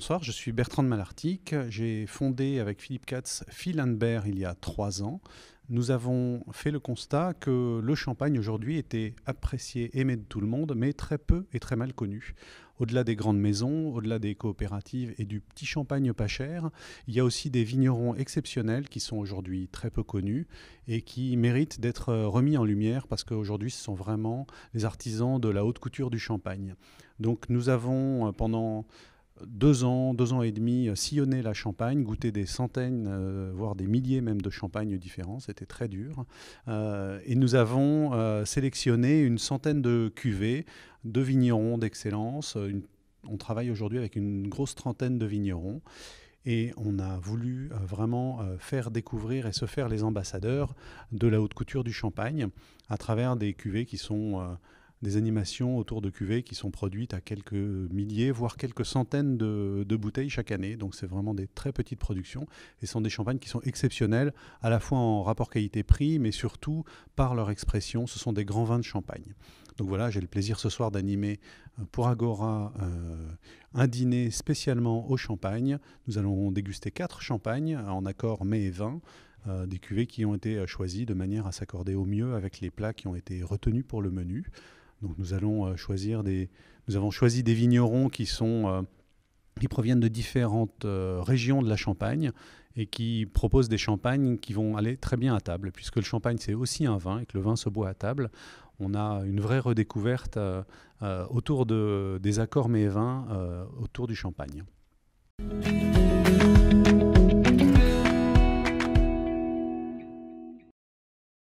bonsoir, je suis Bertrand de Malartic. J'ai fondé avec Philippe Katz Phil & Bear il y a 3 ans. Nous avons fait le constat que le champagne aujourd'hui était apprécié, aimé de tout le monde, mais très peu et très mal connu. Au-delà des grandes maisons, au-delà des coopératives et du petit champagne pas cher, il y a aussi des vignerons exceptionnels qui sont aujourd'hui très peu connus et qui méritent d'être remis en lumière parce qu'aujourd'hui ce sont vraiment les artisans de la haute couture du champagne. Donc nous avons pendant 2 ans et demi, sillonné la Champagne, goûté des centaines, voire des milliers même de champagnes différents. C'était très dur. Et nous avons sélectionné une centaine de cuvées de vignerons d'excellence. On travaille aujourd'hui avec une grosse trentaine de vignerons. Et on a voulu vraiment faire découvrir et se faire les ambassadeurs de la haute couture du champagne à travers des cuvées qui sont des animations autour de cuvées qui sont produites à quelques milliers, voire quelques centaines de bouteilles chaque année. Donc c'est vraiment des très petites productions et ce sont des champagnes qui sont exceptionnels, à la fois en rapport qualité-prix, mais surtout par leur expression. Ce sont des grands vins de Champagne. Donc voilà, j'ai le plaisir ce soir d'animer pour Agora un dîner spécialement au champagne. Nous allons déguster 4 champagnes en accord mets et vin. Des cuvées qui ont été choisies de manière à s'accorder au mieux avec les plats qui ont été retenus pour le menu. Donc nous avons choisi des vignerons qui proviennent de différentes régions de la Champagne et qui proposent des champagnes qui vont aller très bien à table, puisque le champagne c'est aussi un vin et que le vin se boit à table. On a une vraie redécouverte autour des accords mets et vins autour du champagne.